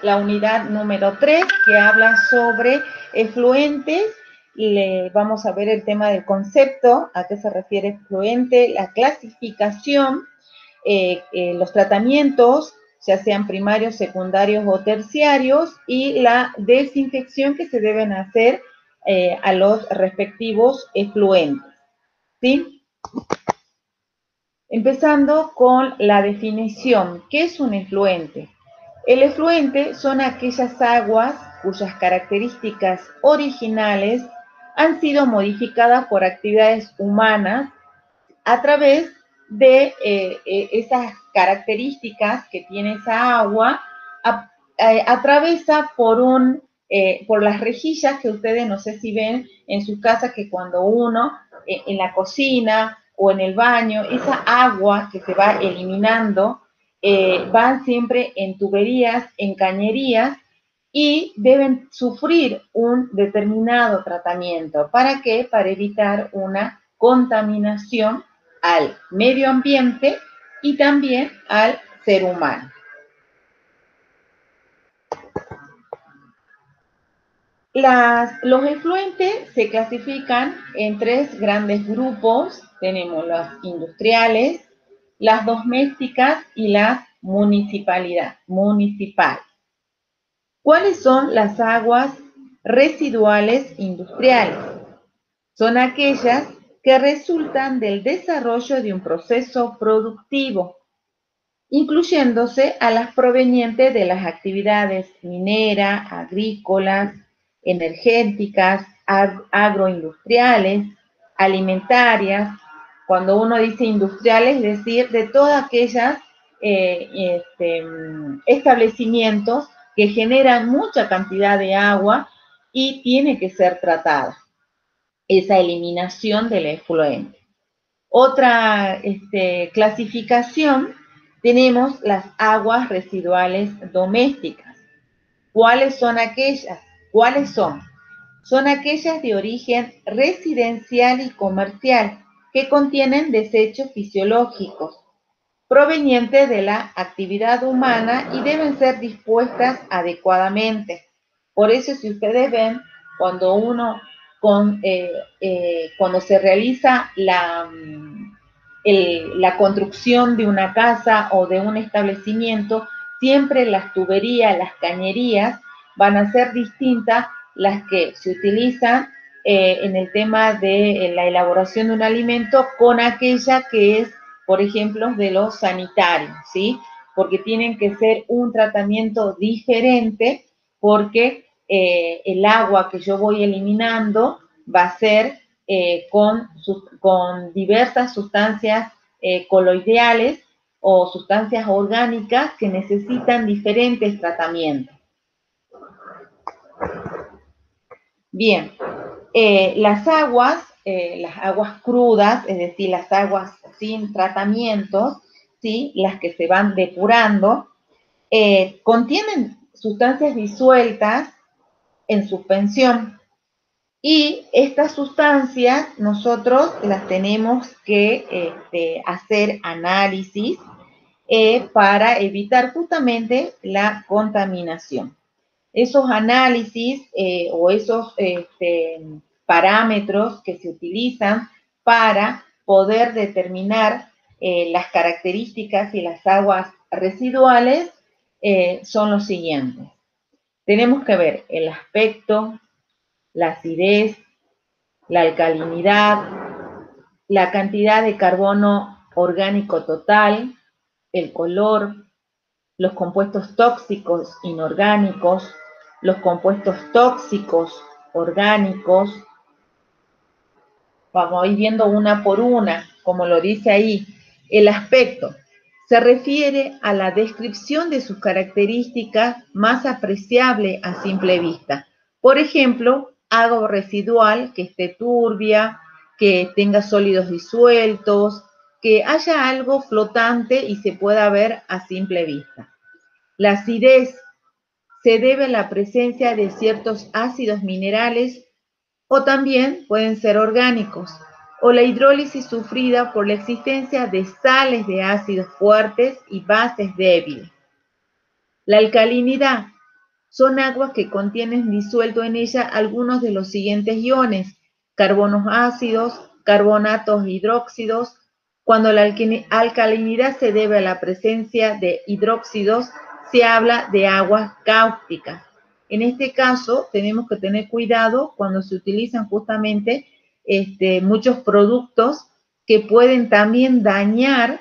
la unidad número 3, que habla sobre efluentes. Vamos a ver el tema del concepto, a qué se refiere efluente, la clasificación, los tratamientos, ya sean primarios, secundarios o terciarios, y la desinfección que se deben hacer a los respectivos efluentes, ¿sí? Empezando con la definición. ¿Qué es un efluente? El efluente son aquellas aguas cuyas características originales han sido modificadas por actividades humanas a través de esas características que tiene esa agua, atraviesa por las rejillas que ustedes no sé si ven en sus casas, que cuando uno en la cocina o en el baño, esa agua que se va eliminando, van siempre en tuberías, en cañerías, y deben sufrir un determinado tratamiento. ¿Para qué? Para evitar una contaminación al medio ambiente y también al ser humano. Los efluentes se clasifican en 3 grandes grupos. Tenemos las industriales, las domésticas y las municipales. ¿Cuáles son las aguas residuales industriales? Son aquellas que resultan del desarrollo de un proceso productivo, incluyéndose a las provenientes de las actividades mineras, agrícolas, energéticas, agroindustriales, alimentarias. Cuando uno dice industriales, es decir, de todas aquellas establecimientos que generan mucha cantidad de agua y tiene que ser tratada esa eliminación del efluente. Otra clasificación, tenemos las aguas residuales domésticas. ¿Cuáles son aquellas? ¿Cuáles son? Son aquellas de origen residencial y comercial que contienen desechos fisiológicos provenientes de la actividad humana y deben ser dispuestas adecuadamente. Por eso, si ustedes ven, cuando cuando se realiza la construcción de una casa o de un establecimiento, siempre las tuberías, las cañerías van a ser distintas las que se utilizan en el tema de la elaboración de un alimento con aquella que es, por ejemplo, de los sanitarios, ¿sí? Porque tienen que ser un tratamiento diferente, porque el agua que yo voy eliminando va a ser con diversas sustancias coloidales o sustancias orgánicas que necesitan diferentes tratamientos. Bien, las aguas crudas, es decir, las aguas sin tratamientos, ¿sí? Las que se van depurando, contienen sustancias disueltas en suspensión. Y estas sustancias nosotros las tenemos que hacer análisis para evitar justamente la contaminación. Esos análisis o esos parámetros que se utilizan para poder determinar las características y las aguas residuales son los siguientes. Tenemos que ver el aspecto, la acidez, la alcalinidad, la cantidad de carbono orgánico total, el color, los compuestos tóxicos inorgánicos, los compuestos tóxicos orgánicos. Vamos a ir viendo una por una, como lo dice ahí. El aspecto se refiere a la descripción de sus características más apreciable a simple vista. Por ejemplo, agua residual que esté turbia, que tenga sólidos disueltos, que haya algo flotante y se pueda ver a simple vista. La acidez se debe a la presencia de ciertos ácidos minerales o también pueden ser orgánicos, o la hidrólisis sufrida por la existencia de sales de ácidos fuertes y bases débiles. La alcalinidad son aguas que contienen disuelto en ella algunos de los siguientes iones: carbonos ácidos, carbonatos hidróxidos. Cuando la alcalinidad se debe a la presencia de hidróxidos, se habla de aguas cáusticas. En este caso, tenemos que tener cuidado cuando se utilizan justamente muchos productos que pueden también dañar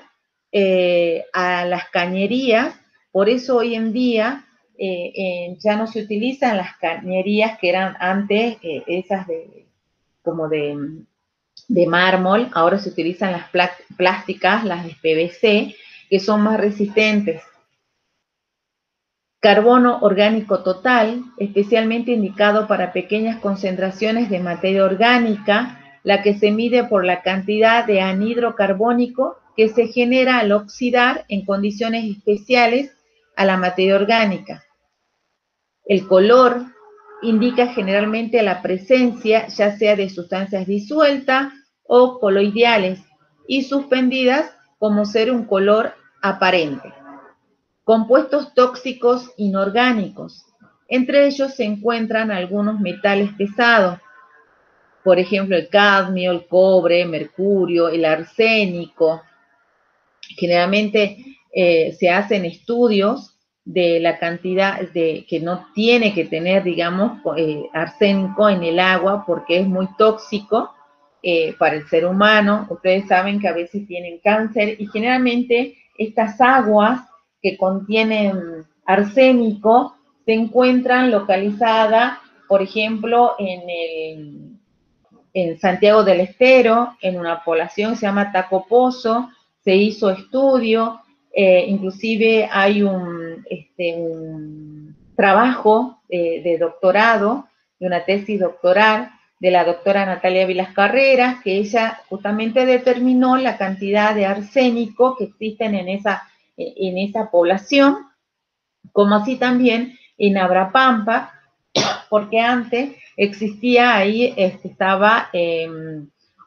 a las cañerías. Por eso hoy en día ya no se utilizan las cañerías que eran antes, esas como de mármol. Ahora se utilizan las plásticas, las de PVC, que son más resistentes. Carbono orgánico total, especialmente indicado para pequeñas concentraciones de materia orgánica, la que se mide por la cantidad de anhidro carbónico que se genera al oxidar en condiciones especiales a la materia orgánica. El color indica generalmente la presencia ya sea de sustancias disueltas o coloidales y suspendidas, como ser un color aparente. Compuestos tóxicos inorgánicos. Entre ellos se encuentran algunos metales pesados, por ejemplo el cadmio, el cobre, mercurio, el arsénico. Generalmente se hacen estudios de la cantidad que no tiene que tener, digamos, arsénico en el agua porque es muy tóxico para el ser humano. Ustedes saben que a veces tienen cáncer y generalmente estas aguas que contienen arsénico se encuentran localizadas, por ejemplo, en Santiago del Estero, en una población que se llama Tacopozo. Se hizo estudio, inclusive hay un trabajo de doctorado, de una tesis doctoral de la doctora Natalia Vilas Carreras, que ella justamente determinó la cantidad de arsénico que existen en esa población, como así también en Abrapampa, porque antes existía ahí, estaba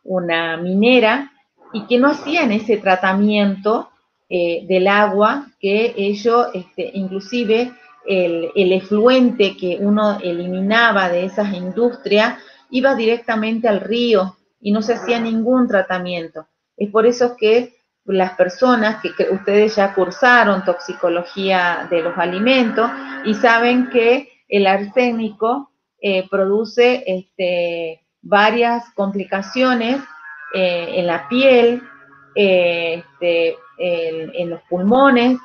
una minera y que no hacían ese tratamiento del agua, que ellos, inclusive el efluente que uno eliminaba de esas industrias iba directamente al río y no se hacía ningún tratamiento. Es por eso que las personas que ustedes ya cursaron toxicología de los alimentos y saben que el arsénico produce varias complicaciones en la piel, en los pulmones,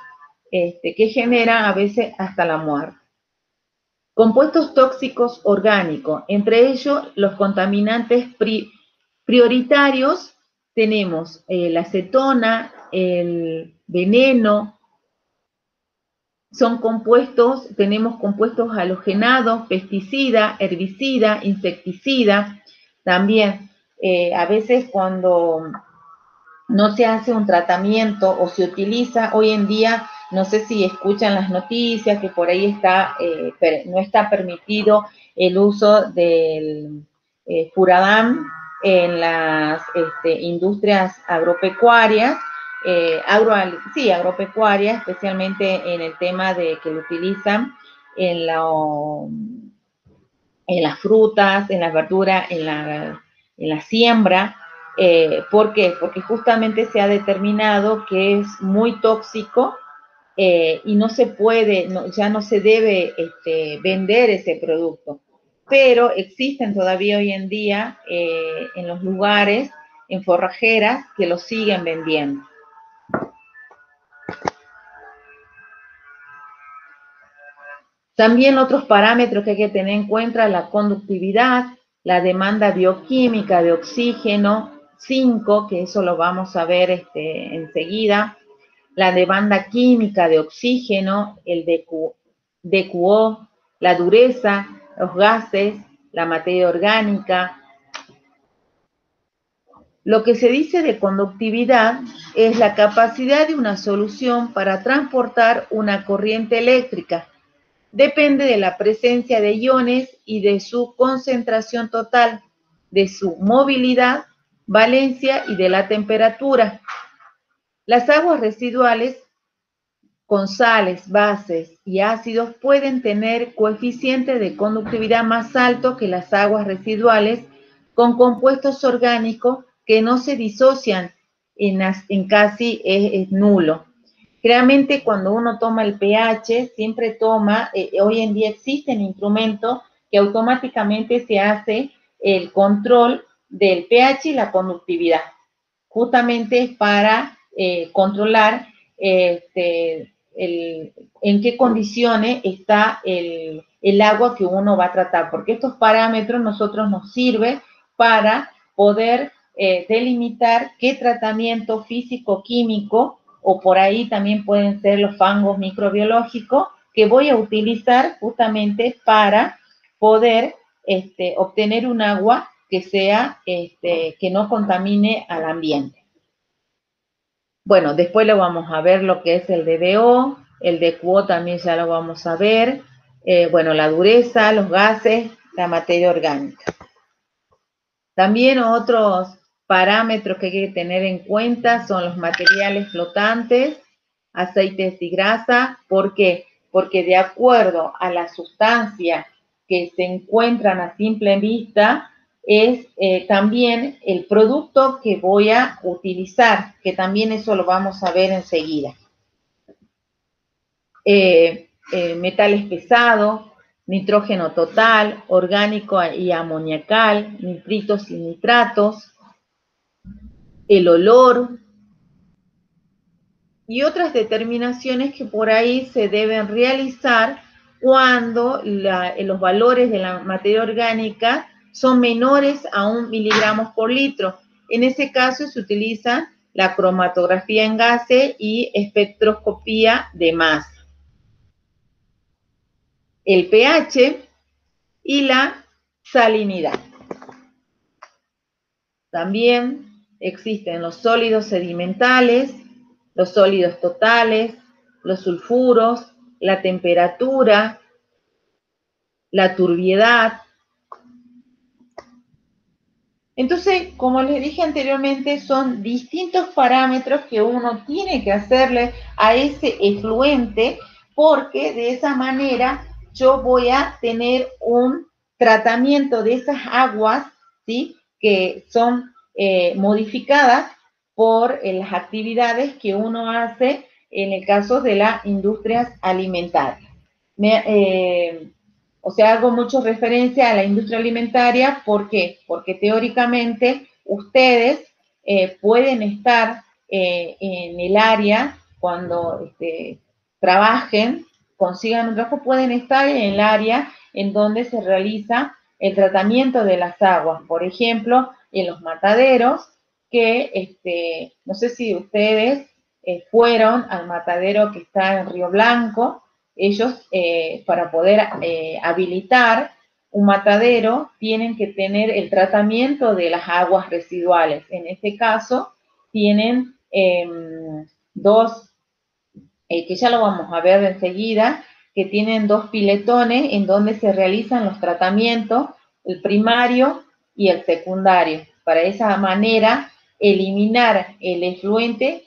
que generan a veces hasta la muerte. Compuestos tóxicos orgánicos, entre ellos los contaminantes prioritarios, tenemos la acetona, el veneno. Son compuestos, tenemos compuestos halogenados, pesticida, herbicida, insecticida. También a veces cuando no se hace un tratamiento o se utiliza, hoy en día, no sé si escuchan las noticias, que por ahí no está permitido el uso del furadán en las industrias agropecuarias, agropecuarias, especialmente en el tema de que lo utilizan en las frutas, en las verduras, en la siembra. ¿Por qué? Porque justamente se ha determinado que es muy tóxico y no se puede, ya no se debe vender ese producto. Pero existen todavía hoy en día en los lugares, en forrajeras, que lo siguen vendiendo. También otros parámetros que hay que tener en cuenta: la conductividad, la demanda bioquímica de oxígeno, 5, que eso lo vamos a ver enseguida, la demanda química de oxígeno, el DQO, la dureza, los gases, la materia orgánica. Lo que se dice de conductividad es la capacidad de una solución para transportar una corriente eléctrica. Depende de la presencia de iones y de su concentración total, de su movilidad, valencia y de la temperatura. Las aguas residuales con sales, bases y ácidos pueden tener coeficiente de conductividad más alto que las aguas residuales con compuestos orgánicos que no se disocian en casi es nulo. Realmente cuando uno toma el pH, siempre toma, hoy en día existen instrumentos que automáticamente se hace el control del pH y la conductividad, justamente para controlar en qué condiciones está el agua que uno va a tratar, porque estos parámetros nosotros nos sirven para poder delimitar qué tratamiento físico-químico, o por ahí también pueden ser los fangos microbiológicos, que voy a utilizar justamente para poder obtener un agua que sea, que no contamine al ambiente. Bueno, después lo vamos a ver lo que es el DBO, el DQO también ya lo vamos a ver. Bueno, la dureza, los gases, la materia orgánica. También otros parámetros que hay que tener en cuenta son los materiales flotantes, aceites y grasa. ¿Por qué? Porque de acuerdo a la sustancia que se encuentran a simple vista, es también el producto que voy a utilizar, que también eso lo vamos a ver enseguida. Metales pesados, nitrógeno total, orgánico y amoniacal, nitritos y nitratos, el olor y otras determinaciones que por ahí se deben realizar cuando los valores de la materia orgánica son menores a 1 miligramos por litro. En ese caso se utiliza la cromatografía en gases y espectroscopía de masa. El pH y la salinidad. También existen los sólidos sedimentales, los sólidos totales, los sulfuros, la temperatura, la turbiedad. Entonces, como les dije anteriormente, son distintos parámetros que uno tiene que hacerle a ese efluente, porque de esa manera yo voy a tener un tratamiento de esas aguas, ¿sí?, que son modificadas por las actividades que uno hace en el caso de las industrias alimentarias. O sea, hago mucho referencia a la industria alimentaria. ¿Por qué? Porque teóricamente ustedes pueden estar en el área cuando trabajen, consigan un trabajo, pueden estar en el área en donde se realiza el tratamiento de las aguas. Por ejemplo, en los mataderos, que no sé si ustedes fueron al matadero que está en Río Blanco. Ellos, para poder habilitar un matadero, tienen que tener el tratamiento de las aguas residuales. En este caso, tienen dos, que ya lo vamos a ver enseguida, que tienen 2 piletones en donde se realizan los tratamientos, el primario y el secundario. Para esa manera, eliminar el efluente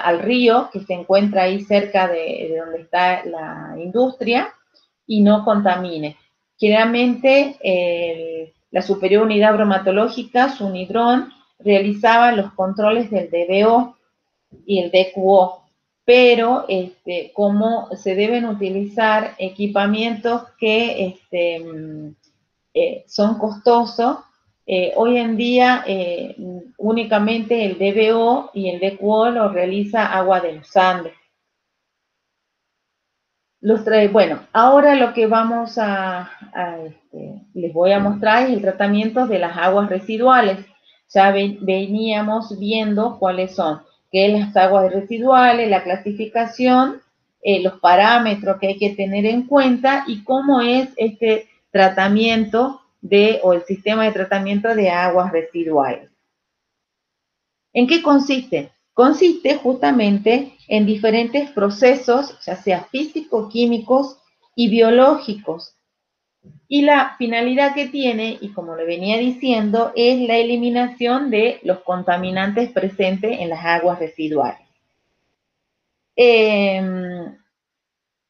al río que se encuentra ahí cerca de donde está la industria y no contamine. Generalmente la Superior Unidad Bromatológica, SUNIDRON, realizaba los controles del DBO y el DQO, pero como se deben utilizar equipamientos que son costosos, hoy en día únicamente el DBO y el DQO lo realiza Agua de los Andes. Bueno, ahora lo que les voy a mostrar es el tratamiento de las aguas residuales. Ya veníamos viendo cuáles son, qué es las aguas residuales, la clasificación, los parámetros que hay que tener en cuenta y cómo es este tratamiento o el sistema de tratamiento de aguas residuales. ¿En qué consiste? Consiste justamente en diferentes procesos, ya sea físico-químicos y biológicos. Y la finalidad que tiene, y como le venía diciendo, es la eliminación de los contaminantes presentes en las aguas residuales.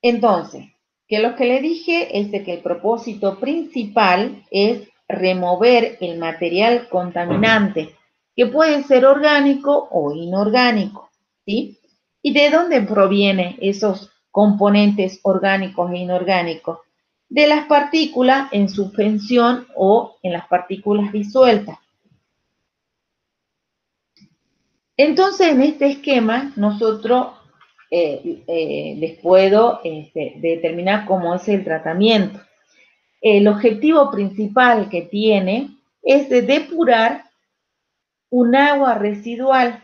Entonces, que lo que le dije es de que el propósito principal es remover el material contaminante, que puede ser orgánico o inorgánico, ¿sí? ¿Y de dónde provienen esos componentes orgánicos e inorgánicos? De las partículas en suspensión o en las partículas disueltas. Entonces, en este esquema, nosotros les puedo determinar cómo es el tratamiento. El objetivo principal que tiene es de depurar un agua residual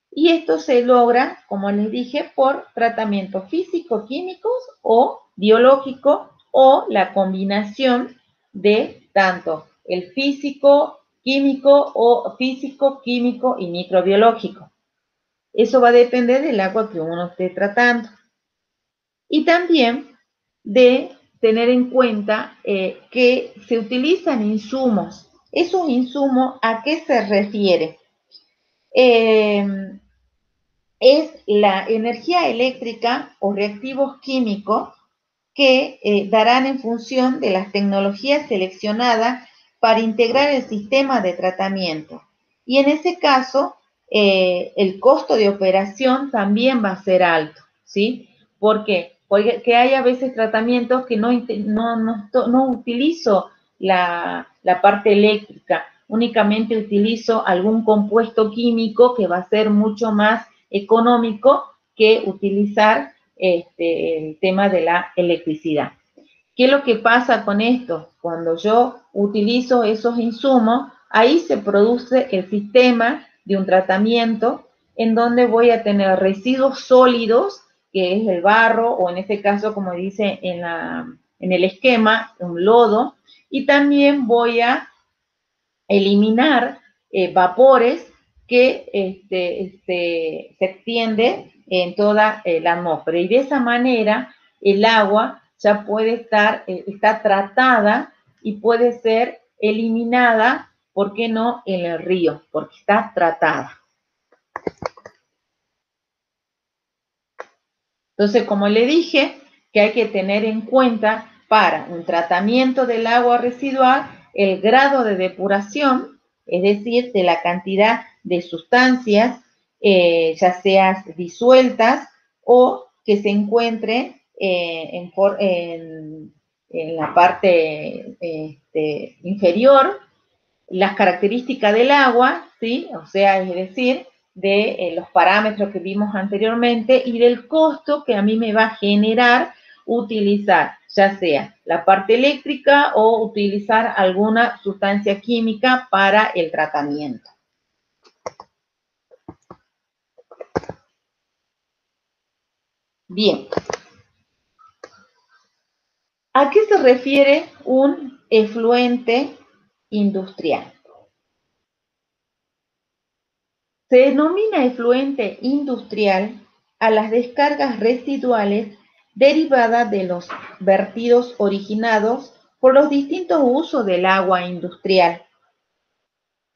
y esto se logra, como les dije, por tratamientos físico-químicos o biológicos o la combinación de tanto el físico, químico o físico, químico y microbiológico. Eso va a depender del agua que uno esté tratando. Y también de tener en cuenta que se utilizan insumos. ¿Esos insumos a qué se refiere? Es la energía eléctrica o reactivos químicos que darán en función de las tecnologías seleccionadas para integrar el sistema de tratamiento. Y en ese caso, el costo de operación también va a ser alto, ¿sí? ¿Por qué? Porque hay a veces tratamientos que no utilizo la parte eléctrica, únicamente utilizo algún compuesto químico que va a ser mucho más económico que utilizar el tema de la electricidad. ¿Qué es lo que pasa con esto? Cuando yo utilizo esos insumos, ahí se produce el sistema de un tratamiento en donde voy a tener residuos sólidos, que es el barro, o en este caso, como dice en el esquema, un lodo, y también voy a eliminar vapores que se extiende en toda la atmósfera. Y de esa manera el agua ya puede estar, está tratada y puede ser eliminada, ¿por qué no en el río? Porque está tratada. Entonces, como le dije, que hay que tener en cuenta para un tratamiento del agua residual el grado de depuración, es decir, de la cantidad de sustancias, ya sea disueltas o que se encuentre en la parte inferior, las características del agua, ¿sí? O sea, es decir, de los parámetros que vimos anteriormente y del costo que a mí me va a generar utilizar, ya sea la parte eléctrica o utilizar alguna sustancia química para el tratamiento. Bien. ¿A qué se refiere un efluente industrial? Se denomina efluente industrial a las descargas residuales derivadas de los vertidos originados por los distintos usos del agua industrial,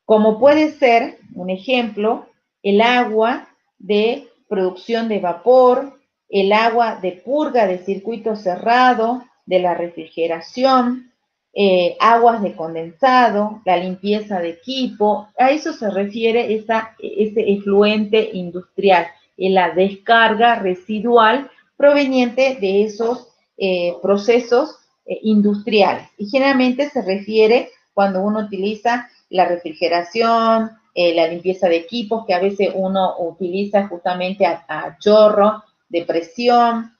como puede ser, un ejemplo, el agua de producción de vapor, el agua de purga de circuito cerrado, de la refrigeración, aguas de condensado, la limpieza de equipo. A eso se refiere ese efluente industrial, en la descarga residual proveniente de esos procesos industriales. Y generalmente se refiere cuando uno utiliza la refrigeración, la limpieza de equipos, que a veces uno utiliza justamente a chorro de presión.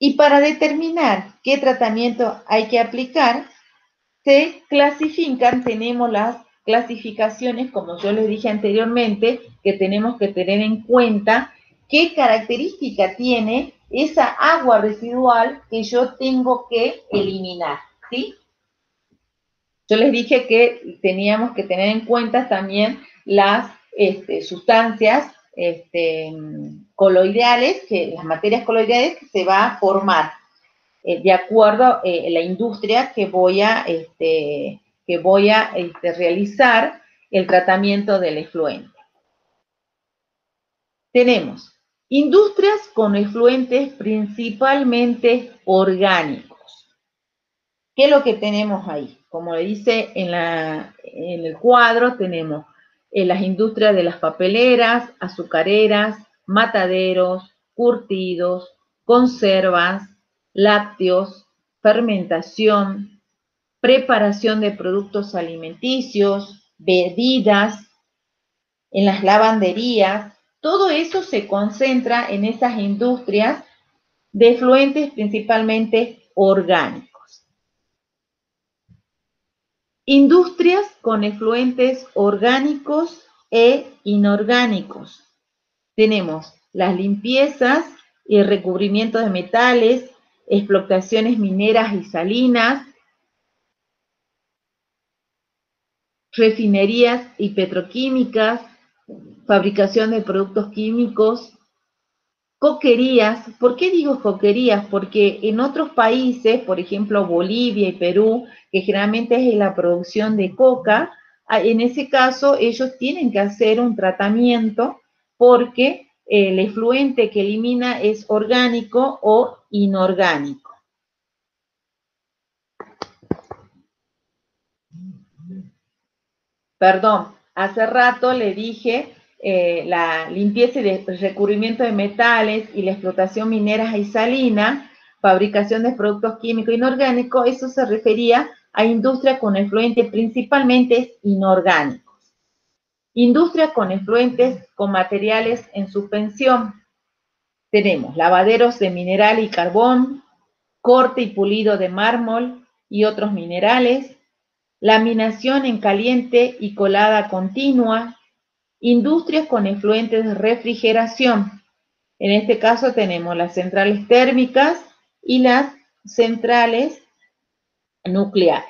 Y para determinar qué tratamiento hay que aplicar, se clasifican, tenemos las clasificaciones, como yo les dije anteriormente, que tenemos que tener en cuenta qué característica tiene esa agua residual que yo tengo que eliminar, ¿sí? Yo les dije que teníamos que tener en cuenta también las sustancias coloidales, las materias coloidales que se va a formar de acuerdo a la industria que voy a realizar el tratamiento del efluente. Tenemos Industrias con efluentes principalmente orgánicos. ¿Qué es lo que tenemos ahí? Como le dice en el cuadro, tenemos las industrias de las papeleras, azucareras, mataderos, curtidos, conservas, lácteos, fermentación, preparación de productos alimenticios, bebidas, en las lavanderías. Todo eso se concentra en esas industrias de efluentes principalmente orgánicos. Industrias con efluentes orgánicos e inorgánicos. Tenemos las limpiezas y el recubrimiento de metales, explotaciones mineras y salinas, refinerías y petroquímicas, fabricación de productos químicos, coquerías. ¿Por qué digo coquerías? Porque en otros países, por ejemplo Bolivia y Perú, que generalmente es la producción de coca, en ese caso ellos tienen que hacer un tratamiento porque el efluente que elimina es orgánico o inorgánico. Perdón, hace rato le dije la limpieza y recubrimiento de metales y la explotación minera y salina, fabricación de productos químicos inorgánicos, eso se refería a industria con efluentes principalmente inorgánicos. Industria con efluentes con materiales en suspensión. Tenemos lavaderos de mineral y carbón, corte y pulido de mármol y otros minerales, laminación en caliente y colada continua, industrias con efluentes de refrigeración. En este caso tenemos las centrales térmicas y las centrales nucleares.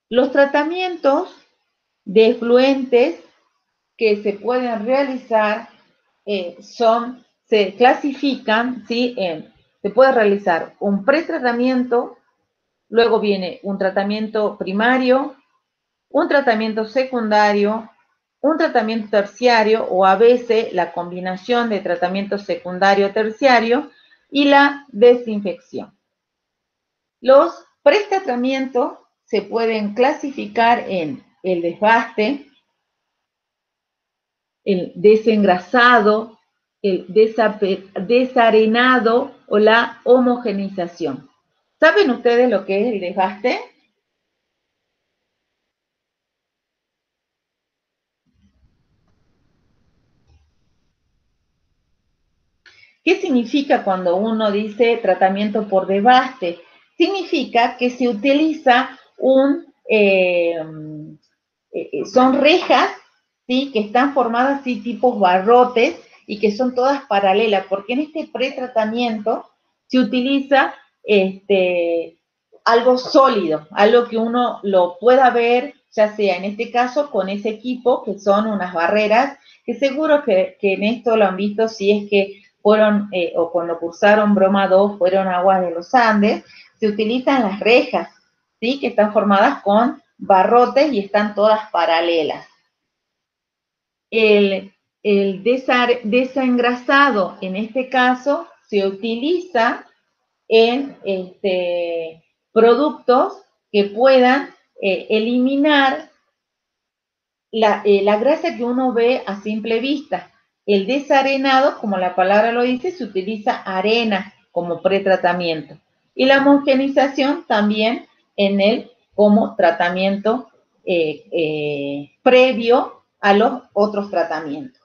Los tratamientos de efluentes que se pueden realizar se clasifican, ¿sí? Se puede realizar un pretratamiento, luego viene un tratamiento primario, un tratamiento secundario, un tratamiento terciario o a veces la combinación de tratamiento secundario-terciario y la desinfección. Los pretratamientos se pueden clasificar en el desbaste, el desengrasado, el desarenado o la homogenización. ¿Saben ustedes lo que es el desbaste? ¿Qué significa cuando uno dice tratamiento por desbaste? Significa que se utiliza son rejas, ¿sí? Que están formadas así tipos barrotes y que son todas paralelas, porque en este pretratamiento se utiliza algo sólido, algo que uno lo pueda ver, ya sea en este caso con ese equipo, que son unas barreras, que seguro que en esto lo han visto si es que fueron, o cuando cursaron Broma 2, fueron aguas de los Andes, se utilizan las rejas, ¿sí? Que están formadas con barrotes y están todas paralelas. El desengrasado, en este caso, se utiliza en productos que puedan eliminar la grasa que uno ve a simple vista. El desarenado, como la palabra lo dice, se utiliza arena como pretratamiento. Y la homogenización también como tratamiento previo a los otros tratamientos.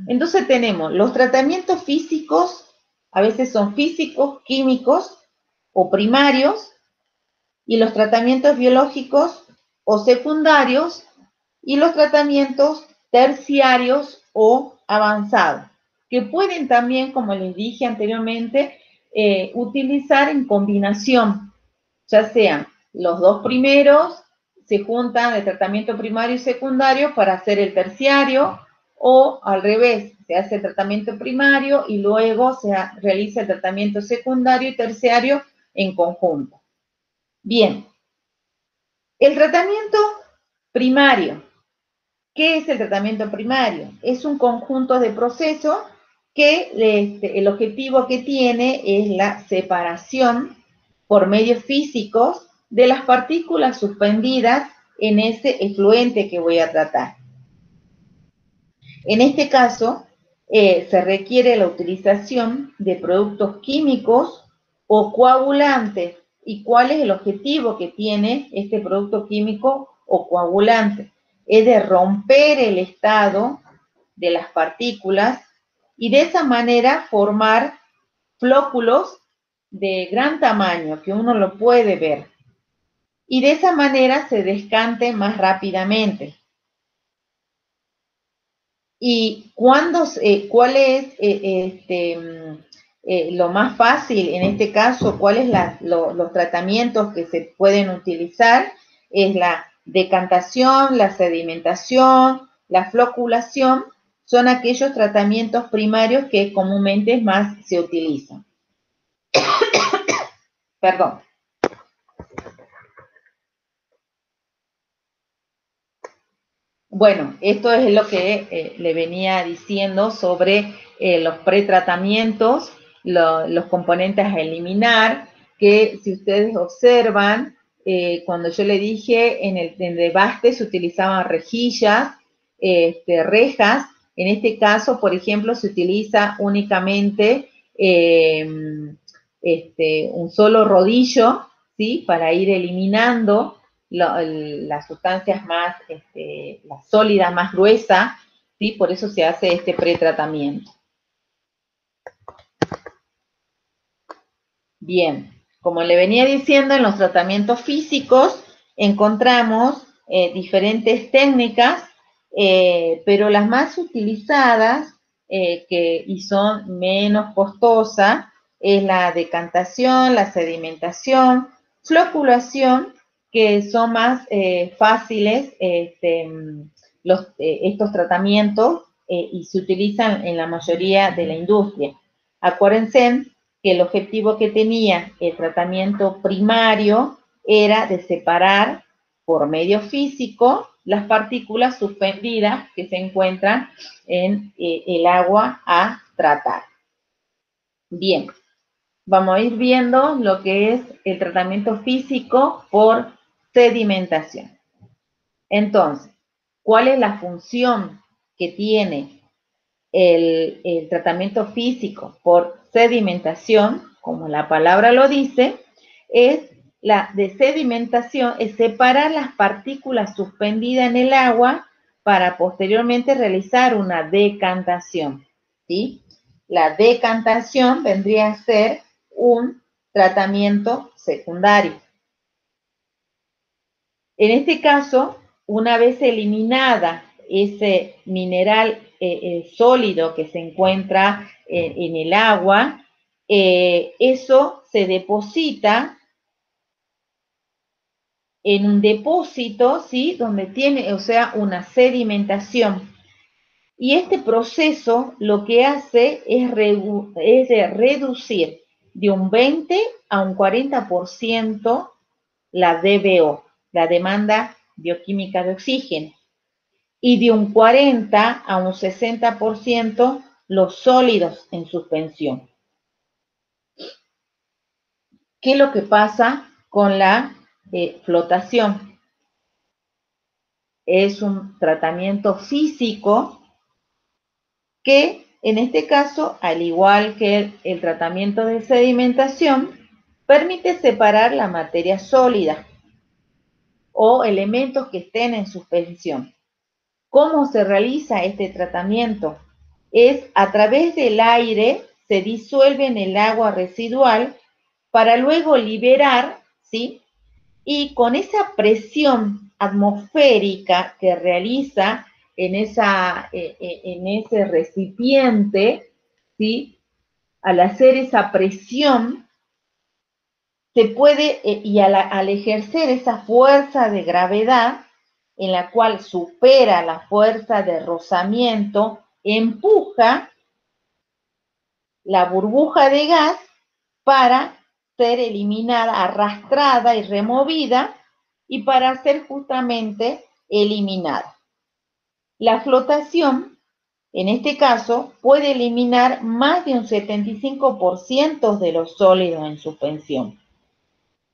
Entonces tenemos los tratamientos físicos, a veces son físicos, químicos o primarios, y los tratamientos biológicos o secundarios, y los tratamientos terciarios o avanzados, que pueden también, como les dije anteriormente, utilizar en combinación, ya sean los dos primeros, se juntan el tratamiento primario y secundario para hacer el terciario, o al revés, se hace el tratamiento primario y luego se realiza el tratamiento secundario y terciario en conjunto. Bien, El tratamiento primario. ¿Qué es el tratamiento primario? Es un conjunto de procesos que el objetivo que tiene es la separación por medios físicos de las partículas suspendidas en ese efluente que voy a tratar. En este caso, se requiere la utilización de productos químicos o coagulantes. ¿Y cuál es el objetivo que tiene este producto químico o coagulante? Es de romper el estado de las partículas y de esa manera formar flóculos de gran tamaño que uno lo puede ver. Y de esa manera se descante más rápidamente. ¿Y cuál es lo más fácil en este caso? ¿Cuáles los tratamientos que se pueden utilizar? Es la decantación, la sedimentación, la floculación, son aquellos tratamientos primarios que comúnmente más se utilizan. Perdón. Bueno, esto es lo que le venía diciendo sobre los pretratamientos, los componentes a eliminar, que si ustedes observan, cuando yo le dije en el debaste se utilizaban rejillas, rejas, en este caso, por ejemplo, se utiliza únicamente un solo rodillo, ¿sí? Para ir eliminando las sustancias más, la sólida más gruesa, ¿sí? Por eso se hace este pretratamiento. Bien, como le venía diciendo, en los tratamientos físicos encontramos diferentes técnicas, pero las más utilizadas y son menos costosas es la decantación, la sedimentación, floculación, que son más fáciles estos tratamientos y se utilizan en la mayoría de la industria. Acuérdense que el objetivo que tenía el tratamiento primario era de separar por medio físico las partículas suspendidas que se encuentran en el agua a tratar. Bien, vamos a ir viendo lo que es el tratamiento físico por sedimentación. Entonces, ¿cuál es la función que tiene el tratamiento físico por sedimentación? Como la palabra lo dice, es la de sedimentación, es separar las partículas suspendidas en el agua para posteriormente realizar una decantación, ¿sí? La decantación vendría a ser un tratamiento secundario. En este caso, una vez eliminada ese mineral sólido que se encuentra en el agua, eso se deposita en un depósito, ¿sí? Donde tiene, o sea, una sedimentación. Y este proceso lo que hace es reducir de un 20 a un 40% la DBO, la demanda bioquímica de oxígeno, y de un 40 a un 60% los sólidos en suspensión. ¿Qué es lo que pasa con la flotación? Es un tratamiento físico que en este caso, al igual que el tratamiento de sedimentación, permite separar la materia sólida o elementos que estén en suspensión. ¿Cómo se realiza este tratamiento? Es a través del aire, se disuelve en el agua residual para luego liberar, ¿sí? Y con esa presión atmosférica que realiza en ese recipiente, ¿sí? Al hacer esa presión, se puede, y al ejercer esa fuerza de gravedad, en la cual supera la fuerza de rozamiento, empuja la burbuja de gas para ser eliminada, arrastrada y removida y para ser justamente eliminada. La flotación, en este caso, puede eliminar más de un 75% de los sólidos en suspensión.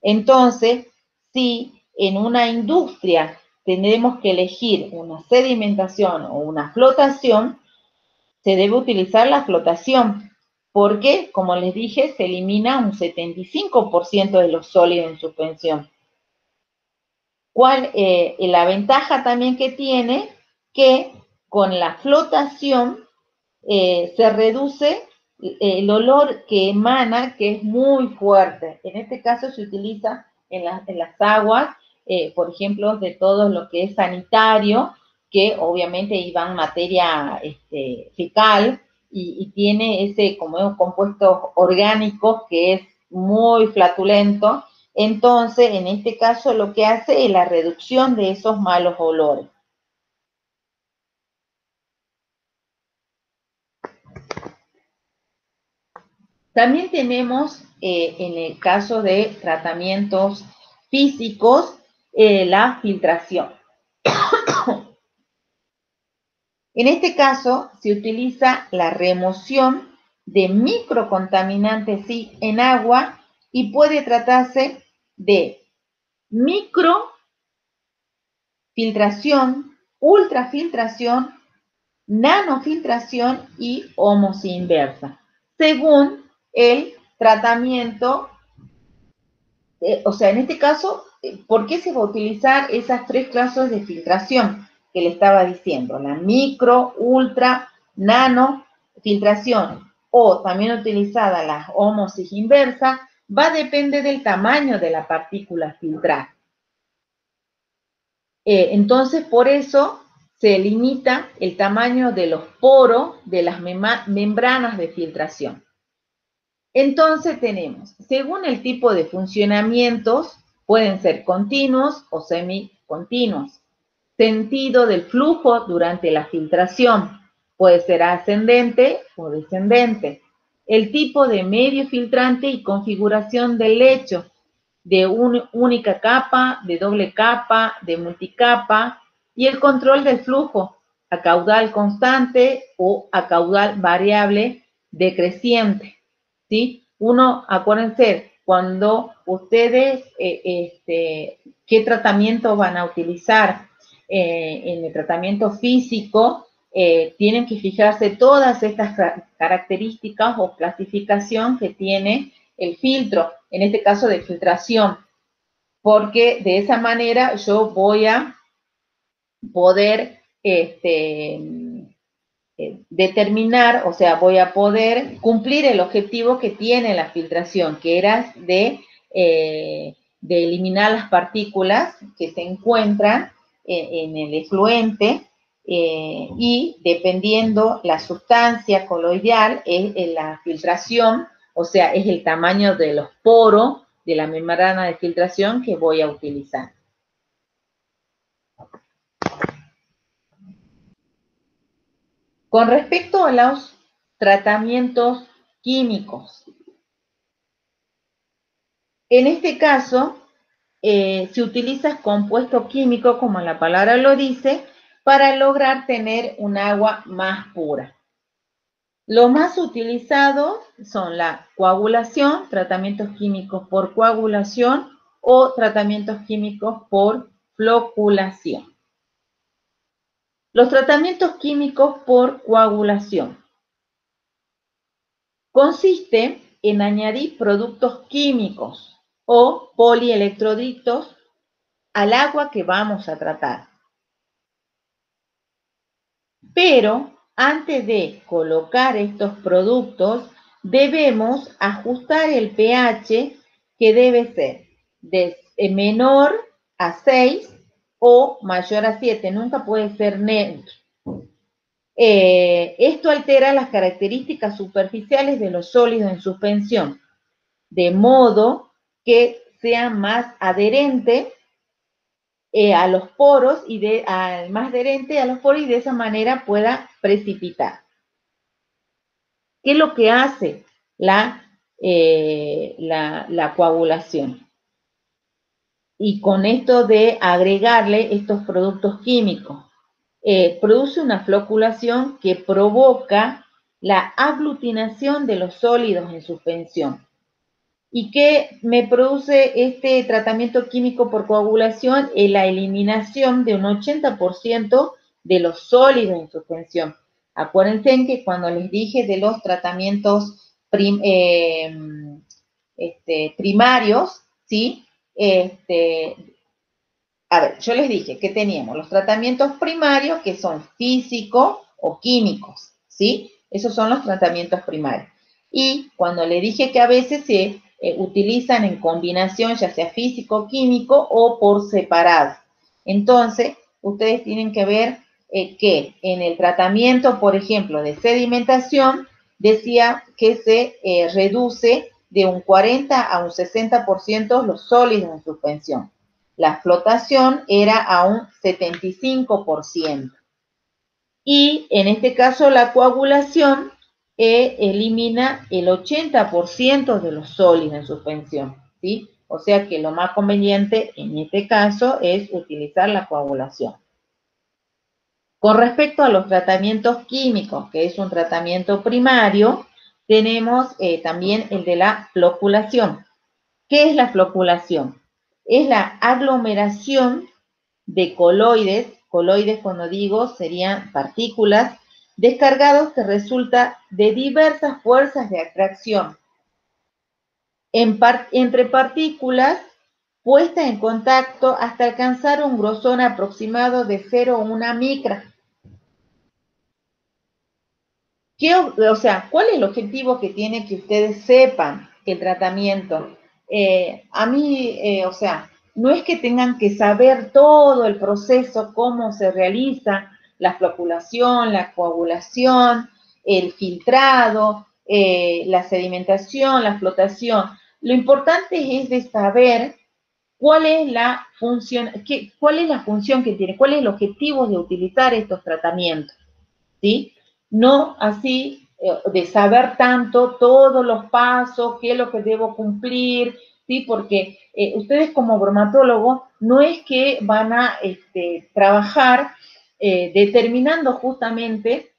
Entonces, si en una industria tenemos que elegir una sedimentación o una flotación, se debe utilizar la flotación, porque, como les dije, se elimina un 75% de los sólidos en suspensión. La ventaja también que tiene que con la flotación se reduce el olor que emana, que es muy fuerte. En este caso se utiliza en las aguas, por ejemplo, de todo lo que es sanitario, que obviamente iban materia fecal y tiene ese como compuesto orgánico que es muy flatulento. Entonces, en este caso, lo que hace es la reducción de esos malos olores. También tenemos, en el caso de tratamientos físicos, la filtración. En este caso, se utiliza la remoción de microcontaminantes en agua y puede tratarse de microfiltración, ultrafiltración, nanofiltración y ósmosis inversa, según el tratamiento. O sea, en este caso, ¿por qué se va a utilizar esas tres clases de filtración que le estaba diciendo? La micro, ultra, nano filtración o también utilizada la ósmosis inversa, va a depender del tamaño de la partícula filtrada. Entonces, por eso se limita el tamaño de los poros de las membranas de filtración. Entonces tenemos, según el tipo de funcionamientos, pueden ser continuos o semicontinuos. Sentido del flujo durante la filtración, puede ser ascendente o descendente. El tipo de medio filtrante y configuración del lecho, de única capa, de doble capa, de multicapa, y el control del flujo, a caudal constante o a caudal variable decreciente. ¿Sí? Acuérdense, cuando ustedes, ¿qué tratamiento van a utilizar? En el tratamiento físico, tienen que fijarse todas estas características o clasificación que tiene el filtro, en este caso de filtración, porque de esa manera yo voy a poder determinar, o sea, voy a poder cumplir el objetivo que tiene la filtración, que era de eliminar las partículas que se encuentran en el efluente y dependiendo la sustancia coloidal es la filtración, o sea, es el tamaño de los poros de la membrana de filtración que voy a utilizar. Con respecto a los tratamientos químicos, en este caso se utiliza compuesto químico, como la palabra lo dice, para lograr tener un agua más pura. Los más utilizados son la coagulación, tratamientos químicos por coagulación o tratamientos químicos por floculación. Los tratamientos químicos por coagulación consiste en añadir productos químicos o polielectroditos al agua que vamos a tratar. Pero antes de colocar estos productos, debemos ajustar el pH, que debe ser de menor a 6 o mayor a 7, nunca puede ser neutro. Esto altera las características superficiales de los sólidos en suspensión, de modo que sea más adherente a los poros y más adherente a los poros y de esa manera pueda precipitar. ¿Qué es lo que hace la coagulación? y con esto de agregarle estos productos químicos. Produce una floculación que provoca la aglutinación de los sólidos en suspensión. ¿Y qué me produce este tratamiento químico por coagulación? La eliminación de un 80% de los sólidos en suspensión. Acuérdense que cuando les dije de los tratamientos primarios, ¿sí? A ver, yo les dije que teníamos los tratamientos primarios que son físicos o químicos, ¿sí? Esos son los tratamientos primarios. Y cuando le dije que a veces se utilizan en combinación, ya sea físico-químico o por separado. Entonces, ustedes tienen que ver que en el tratamiento, por ejemplo, de sedimentación, decía que se reduce de un 40 a un 60% los sólidos en suspensión. La flotación era a un 75%. Y en este caso la coagulación elimina el 80% de los sólidos en suspensión, ¿sí? O sea que lo más conveniente en este caso es utilizar la coagulación. Con respecto a los tratamientos químicos, que es un tratamiento primario, tenemos también el de la floculación. ¿Qué es la floculación? Es la aglomeración de coloides cuando digo serían partículas, descargados que resulta de diversas fuerzas de atracción entre partículas puestas en contacto hasta alcanzar un grosor aproximado de 0,1 micra. O sea, ¿cuál es el objetivo que tiene que ustedes sepan el tratamiento? O sea, no es que tengan que saber todo el proceso, cómo se realiza la floculación, la coagulación, el filtrado, la sedimentación, la flotación. Lo importante es de saber cuál es la función, cuál es la función que tiene, cuál es el objetivo de utilizar estos tratamientos, ¿sí? No así de saber tanto todos los pasos, qué es lo que debo cumplir, ¿sí? Porque ustedes como bromatólogos no es que van a trabajar determinando justamente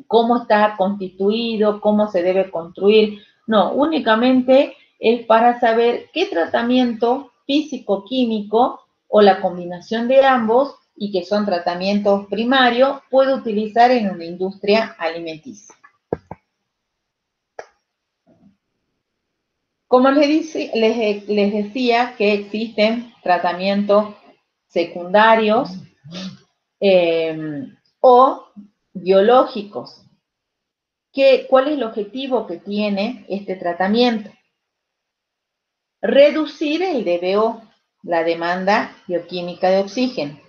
cómo está constituido, cómo se debe construir. No, únicamente es para saber qué tratamiento físico-químico o la combinación de ambos y que son tratamientos primarios, puede utilizar en una industria alimenticia. Como les decía que existen tratamientos secundarios o biológicos. ¿Cuál es el objetivo que tiene este tratamiento? Reducir el DBO, la demanda bioquímica de oxígeno,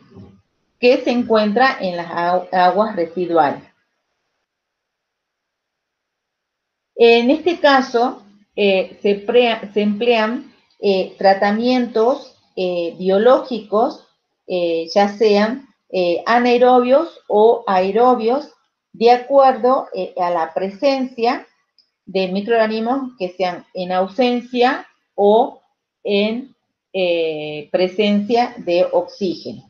que se encuentra en las aguas residuales. En este caso, se emplean tratamientos biológicos, ya sean anaerobios o aerobios, de acuerdo a la presencia de microorganismos que sean en ausencia o en presencia de oxígeno.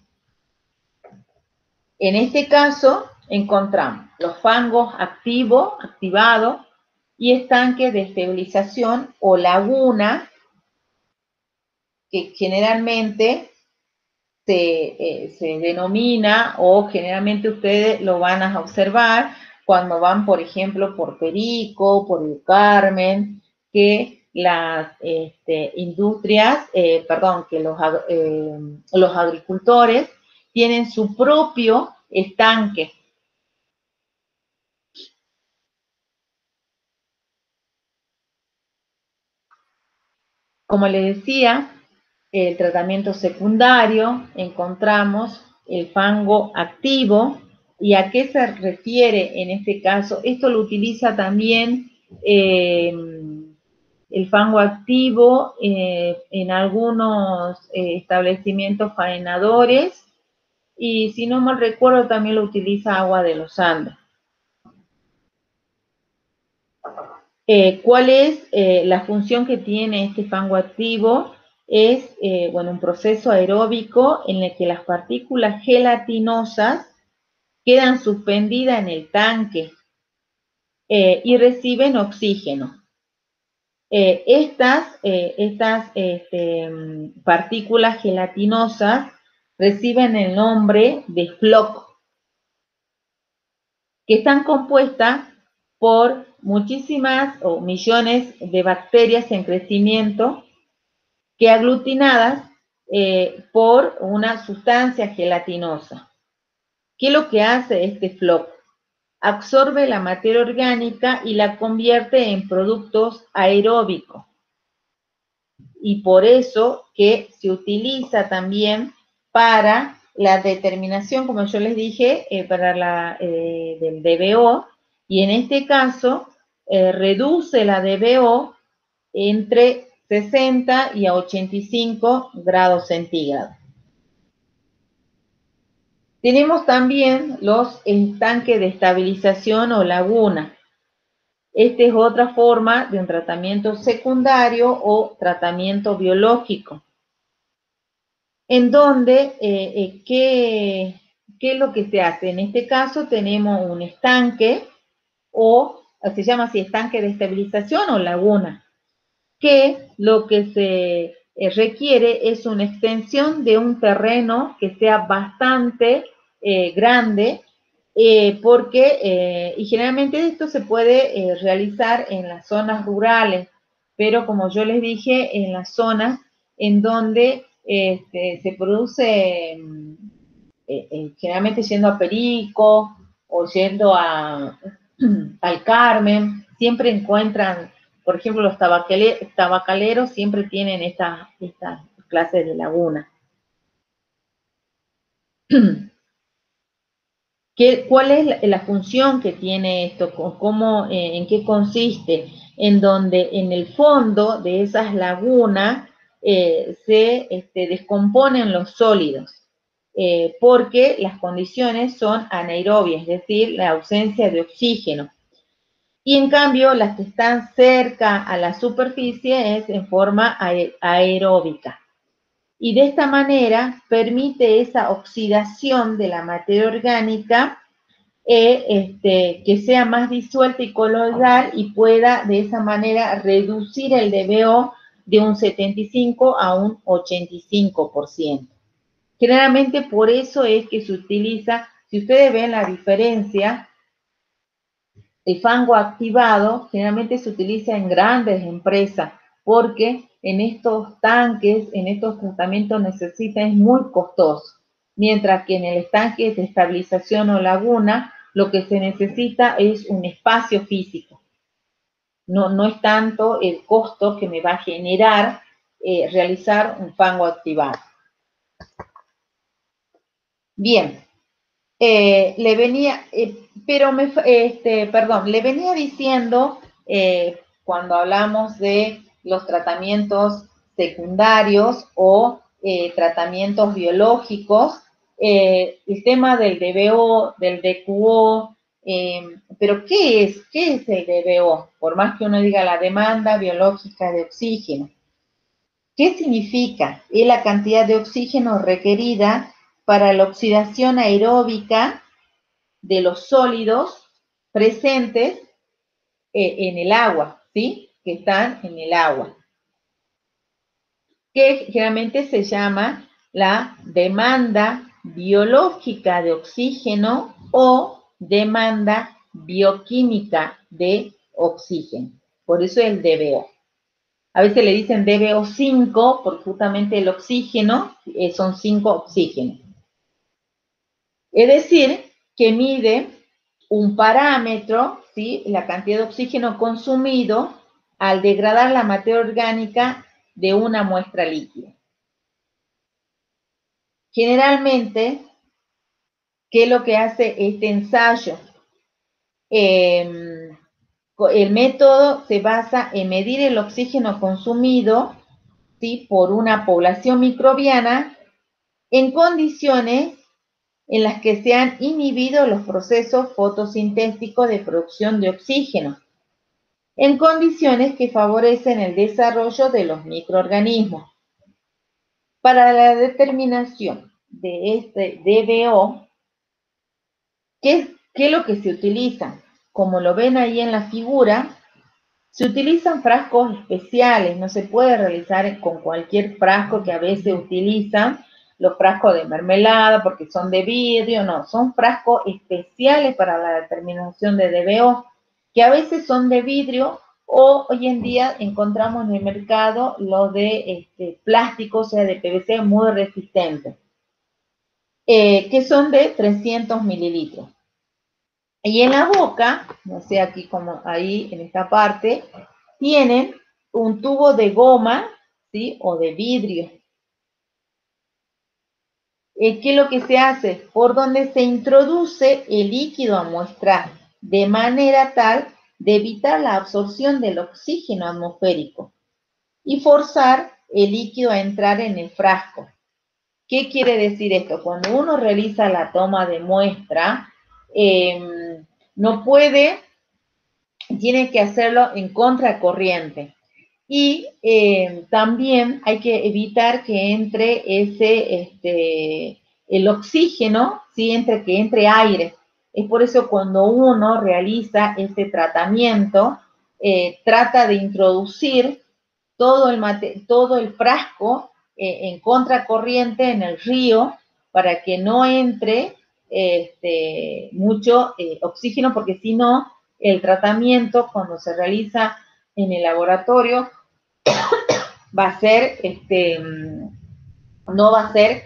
En este caso, encontramos los fangos activados y estanques de estabilización o laguna, que generalmente se denomina o generalmente ustedes lo van a observar cuando van, por ejemplo, por Perico, por el Carmen, que las industrias, que los agricultores tienen su propio estanque. Como les decía, el tratamiento secundario, encontramos el fango activo. ¿Y a qué se refiere en este caso? Esto lo utiliza también el fango activo en algunos establecimientos faenadores y si no mal recuerdo también lo utiliza Agua de los Andes. ¿Cuál es la función que tiene este fango activo? es bueno, un proceso aeróbico en el que las partículas gelatinosas quedan suspendidas en el tanque y reciben oxígeno. Estas partículas gelatinosas reciben el nombre de floc, que están compuestas por muchísimas o millones de bacterias en crecimiento que aglutinadas por una sustancia gelatinosa. ¿Qué es lo que hace este floc? Absorbe la materia orgánica y la convierte en productos aeróbicos. Y por eso que se utiliza también para la determinación, como yo les dije, para la del DBO, y en este caso reduce la DBO entre 60 y a 85 grados centígrados. Tenemos también los estanques de estabilización o laguna. Esta es otra forma de un tratamiento secundario o tratamiento biológico, en donde, ¿qué es lo que se hace? En este caso tenemos un estanque, o se llama así, estanque de estabilización o laguna, que lo que se requiere es una extensión de un terreno que sea bastante grande, y generalmente esto se puede realizar en las zonas rurales, pero como yo les dije, en las zonas en donde se produce, generalmente yendo a Perico o yendo al Carmen, siempre encuentran, por ejemplo, los tabacaleros siempre tienen estas clases de laguna. ¿Cuál es la función que tiene esto? ¿En qué consiste? En donde en el fondo de esas lagunas se descomponen los sólidos, porque las condiciones son anaerobias, es decir, la ausencia de oxígeno. Y en cambio, las que están cerca a la superficie es en forma aeróbica. Y de esta manera permite esa oxidación de la materia orgánica que sea más disuelta y coloidal y pueda de esa manera reducir el DBO de un 75 a un 85%. Generalmente por eso es que se utiliza, si ustedes ven la diferencia, el fango activado generalmente se utiliza en grandes empresas porque en estos tanques, en estos tratamientos es muy costoso. Mientras que en el estanque de estabilización o laguna, lo que se necesita es un espacio físico. No es tanto el costo que me va a generar realizar un fango activado. Bien, le venía diciendo cuando hablamos de los tratamientos secundarios o tratamientos biológicos, el tema del DBO, del DQO, pero ¿qué es el DBO? Por más que uno diga la demanda biológica de oxígeno. ¿Qué significa? Es la cantidad de oxígeno requerida para la oxidación aeróbica de los sólidos presentes en el agua, ¿sí? Que están en el agua. Que generalmente se llama la demanda biológica de oxígeno o demanda bioquímica de oxígeno. Por eso el DBO. A veces le dicen DBO5 porque justamente el oxígeno son 5 oxígenos. Es decir, que mide un parámetro, ¿sí? La cantidad de oxígeno consumido al degradar la materia orgánica de una muestra líquida. Generalmente, ¿qué es lo que hace este ensayo? El método se basa en medir el oxígeno consumido, ¿sí? Por una población microbiana en condiciones en las que se han inhibido los procesos fotosintéticos de producción de oxígeno, en condiciones que favorecen el desarrollo de los microorganismos. Para la determinación de este DBO, ¿qué es lo que se utiliza? Como lo ven ahí en la figura, se utilizan frascos especiales, no se puede realizar con cualquier frasco que a veces utilizan los frascos de mermelada porque son de vidrio, no, son frascos especiales para la determinación de DBO, que a veces son de vidrio o hoy en día encontramos en el mercado los de plástico, o sea, de PVC muy resistentes, que son de 300 mililitros. Y en la boca, no sé, aquí como ahí en esta parte, tienen un tubo de goma, ¿sí? O de vidrio. ¿Qué es lo que se hace? Por donde se introduce el líquido a muestrar, de manera tal de evitar la absorción del oxígeno atmosférico y forzar el líquido a entrar en el frasco. ¿Qué quiere decir esto? Cuando uno realiza la toma de muestra, no puede, tiene que hacerlo en contracorriente. Y también hay que evitar que entre el oxígeno, ¿sí? Que entre aire. Es por eso cuando uno realiza este tratamiento, trata de introducir todo el frasco en contracorriente en el río para que no entre mucho oxígeno, porque si no, el tratamiento cuando se realiza en el laboratorio va a ser, no va a ser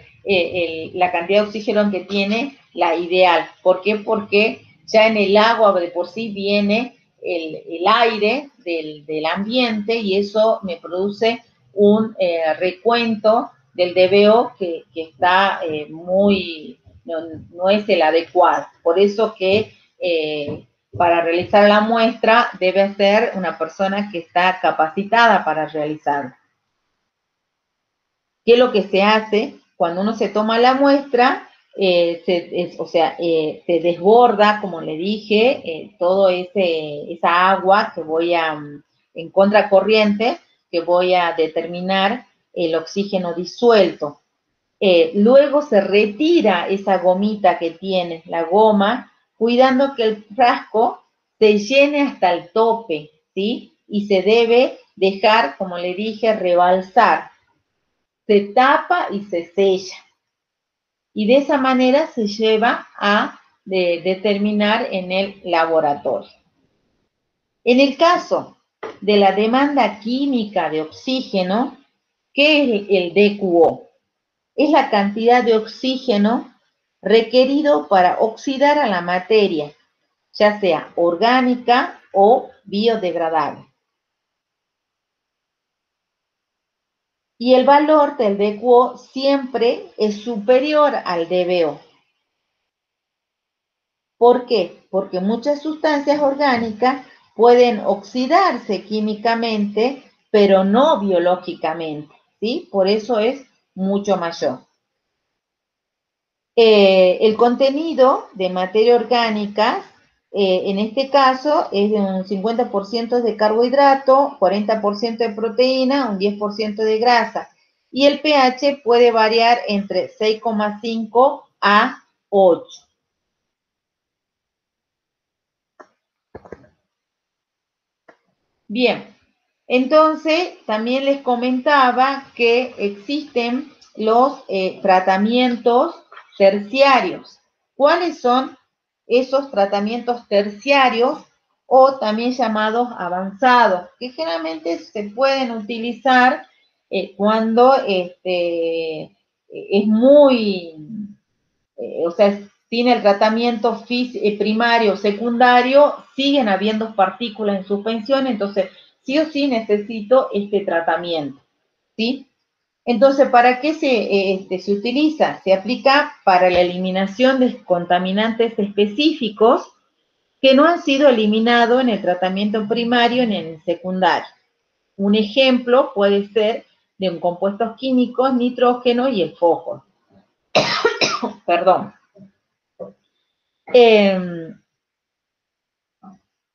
la cantidad de oxígeno que tiene la ideal. ¿Por qué? Porque ya en el agua de por sí viene el aire del ambiente y eso me produce un recuento del DBO que está no es el adecuado. Por eso que para realizar la muestra debe ser una persona que está capacitada para realizarlo. ¿Qué es lo que se hace? Cuando uno se toma la muestra, se desborda, como le dije, todo esa agua que voy en contracorriente, que voy a determinar el oxígeno disuelto. Luego se retira esa gomita que tiene, la goma, cuidando que el frasco se llene hasta el tope, ¿sí? Y se debe dejar, como le dije, rebalsar. Se tapa y se sella. Y de esa manera se lleva a determinar en el laboratorio. En el caso de la demanda química de oxígeno, ¿qué es el DQO? Es la cantidad de oxígeno requerido para oxidar a la materia, ya sea orgánica o biodegradable. Y el valor del DQO siempre es superior al DBO. ¿Por qué? Porque muchas sustancias orgánicas pueden oxidarse químicamente, pero no biológicamente, ¿sí? Por eso es mucho mayor. El contenido de materia orgánica, en este caso, es de un 50% de carbohidrato, 40% de proteína, un 10% de grasa. Y el pH puede variar entre 6,5 a 8. Bien, entonces también les comentaba que existen los tratamientos terciarios. ¿Cuáles son esos tratamientos terciarios o también llamados avanzados? Que generalmente se pueden utilizar cuando es muy, o sea, sin el tratamiento primario o secundario, siguen habiendo partículas en suspensión, entonces sí o sí necesito este tratamiento, ¿sí? Entonces, ¿para qué se utiliza? Se aplica para la eliminación de contaminantes específicos que no han sido eliminados en el tratamiento primario ni en el secundario. Un ejemplo puede ser de un compuestos químicos, nitrógeno y el fósforo. Perdón.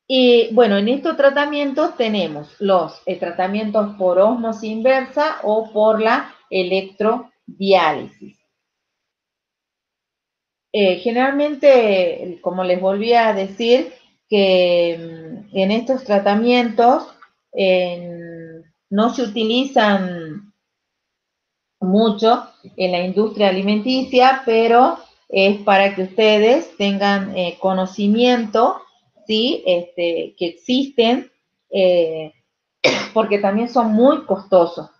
Y bueno, en estos tratamientos tenemos los tratamientos por ósmosis inversa o por la diálisis. Generalmente, como les volví a decir, que en estos tratamientos no se utilizan mucho en la industria alimenticia, pero es para que ustedes tengan conocimiento, ¿sí? Que existen, porque también son muy costosos.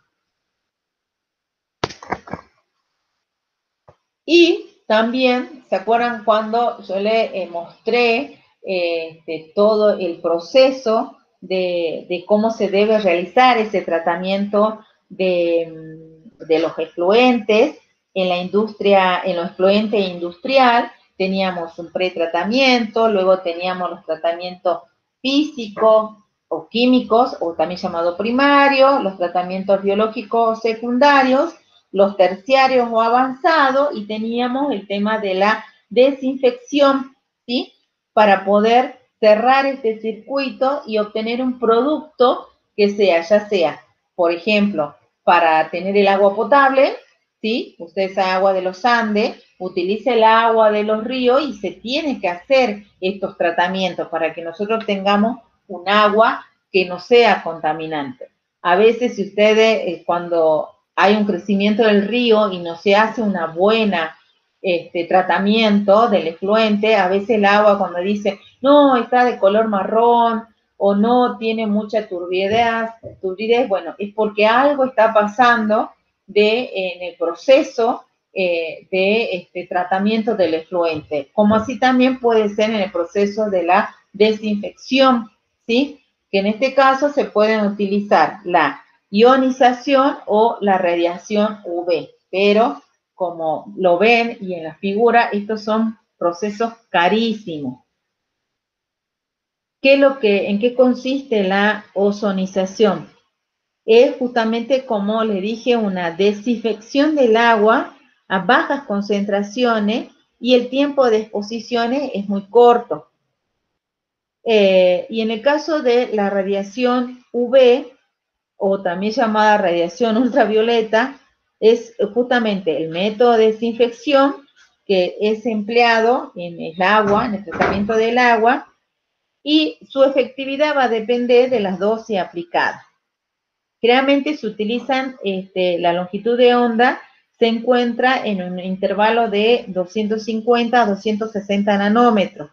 Y también, ¿se acuerdan cuando yo le mostré todo el proceso de cómo se debe realizar ese tratamiento de los efluentes en la industria, en los efluentes industrial? Teníamos un pretratamiento, luego teníamos los tratamientos físicos o químicos, o también llamado primario, los tratamientos biológicos secundarios, los terciarios o avanzados, y teníamos el tema de la desinfección, ¿sí? Para poder cerrar este circuito y obtener un producto que sea, ya sea, por ejemplo, para tener el agua potable, ¿sí? Usted esa agua de los Andes, utiliza el agua de los ríos y se tiene que hacer estos tratamientos para que nosotros tengamos un agua que no sea contaminante. A veces, si ustedes, cuando hay un crecimiento del río y no se hace una buena tratamiento del efluente, a veces el agua cuando dice, no, está de color marrón o no tiene mucha turbidez, bueno, es porque algo está pasando en el proceso de tratamiento del efluente, como así también puede ser en el proceso de la desinfección, ¿sí? Que en este caso se pueden utilizar la ionización o la radiación UV, pero como lo ven y en la figura, estos son procesos carísimos. ¿En qué consiste la ozonización? Es justamente, como les dije, una desinfección del agua a bajas concentraciones y el tiempo de exposiciones es muy corto. Y en el caso de la radiación UV, o también llamada radiación ultravioleta, es justamente el método de desinfección que es empleado en el agua, en el tratamiento del agua, y su efectividad va a depender de las dosis aplicadas. Generalmente se utilizan, la longitud de onda se encuentra en un intervalo de 250 a 260 nanómetros.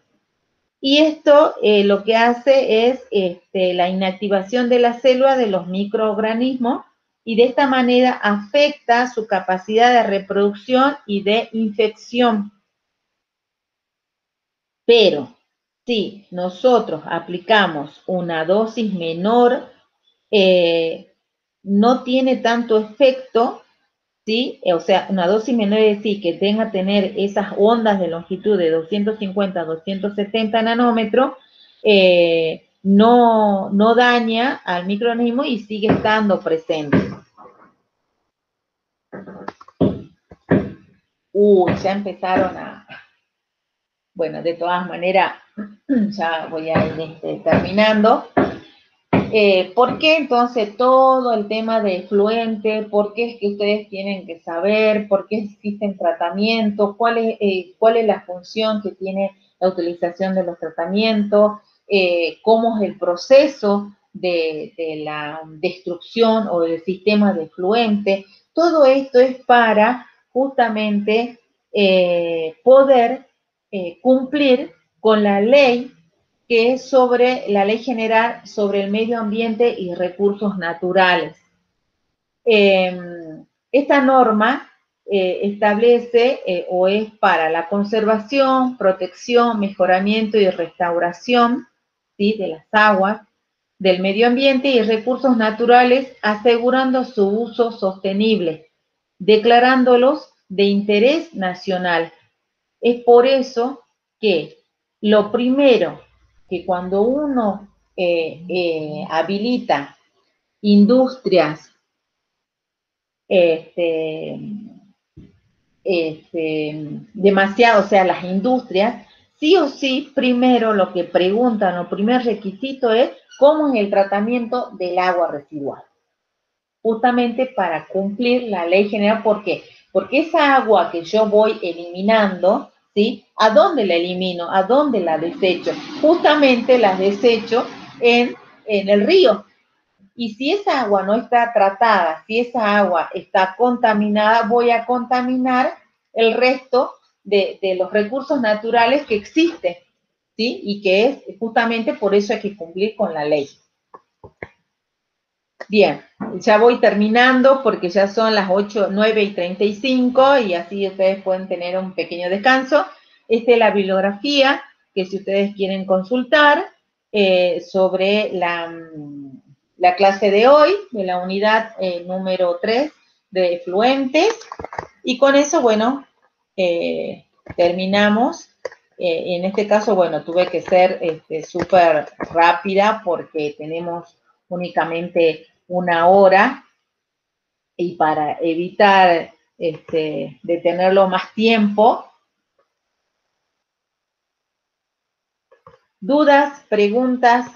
Y esto lo que hace es la inactivación de la célula de los microorganismos y de esta manera afecta su capacidad de reproducción y de infección. Pero si nosotros aplicamos una dosis menor, no tiene tanto efecto, ¿sí? O sea, una dosis menor es decir, que tenga que tener esas ondas de longitud de 250 a 270 nanómetros, no daña al microorganismo y sigue estando presente. Ya empezaron a... Bueno, de todas maneras, ya voy a ir terminando. ¿Por qué entonces todo el tema de efluente? ¿Por qué es que ustedes tienen que saber? ¿Por qué existen tratamientos? ¿Cuál es la función que tiene la utilización de los tratamientos? ¿Cómo es el proceso de la destrucción o del sistema de efluente? Todo esto es para justamente poder cumplir con la ley que es sobre la Ley General sobre el Medio Ambiente y Recursos Naturales. Esta norma establece o es para la conservación, protección, mejoramiento y restauración, ¿sí?, de las aguas, del medio ambiente y recursos naturales, asegurando su uso sostenible, declarándolos de interés nacional. Es por eso que lo primero que cuando uno habilita industrias demasiado, o sea, las industrias, sí o sí, primero lo que preguntan, o primer requisito es cómo es el tratamiento del agua residual. Justamente para cumplir la ley general, ¿por qué? porque esa agua que yo voy eliminando, ¿sí? ¿A dónde la elimino? ¿A dónde la desecho? Justamente la desecho en el río. Y si esa agua no está tratada, si esa agua está contaminada, voy a contaminar el resto de los recursos naturales que existen, ¿sí? Y que es justamente por eso hay que cumplir con la ley. Bien, ya voy terminando porque ya son las 8, 9:35 y así ustedes pueden tener un pequeño descanso. Esta es la bibliografía que si ustedes quieren consultar sobre la clase de hoy, de la unidad número 3 de fluentes. Y con eso, bueno, terminamos. En este caso, bueno, tuve que ser súper rápida porque tenemos únicamente una hora y para evitar detenerlo más tiempo. ¿Dudas, preguntas?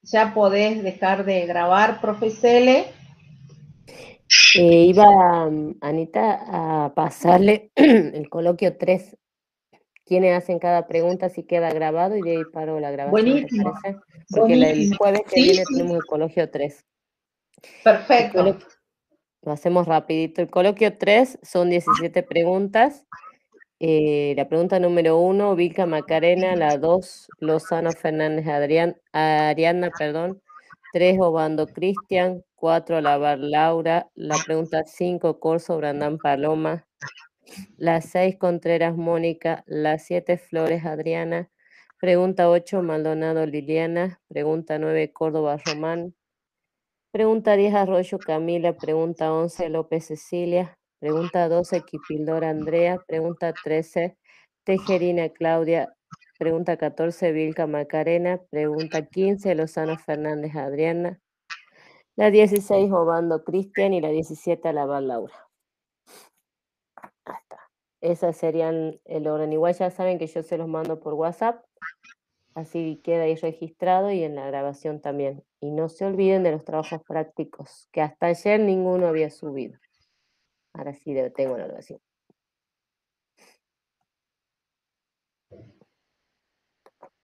¿Ya podés dejar de grabar, profe Cele? Iba, Anita, a pasarle el coloquio 3. Quienes hacen cada pregunta, si queda grabado, y de ahí paro la grabación, ¿te Buenísimo, parece? Porque el buenísimo. jueves que Sí, viene sí, tenemos el coloquio 3. El perfecto. coloquio, lo hacemos rapidito. El coloquio 3 son 17 preguntas. La pregunta número 1, Vilca Macarena. La 2, Lozano Fernández Ariadna, perdón. 3, Obando Cristian. 4, Lavar Laura. La pregunta 5, Corso Brandán Paloma. La 6, Contreras Mónica. La 7, Flores Adriana. Pregunta 8, Maldonado Liliana. Pregunta 9, Córdoba Román. Pregunta 10, Arroyo Camila. Pregunta 11, López Cecilia. Pregunta 12, Quipildora Andrea. Pregunta 13, Tejerina Claudia. Pregunta 14, Vilca Macarena. Pregunta 15, Lozano Fernández Adriana. La 16, Obando Cristian. Y la 17, Lavar Laura. Ahí está. Esas serían el orden. Igual ya saben que yo se los mando por WhatsApp. Así queda ahí registrado y en la grabación también. Y no se olviden de los trabajos prácticos, que hasta ayer ninguno había subido. Ahora sí tengo la grabación.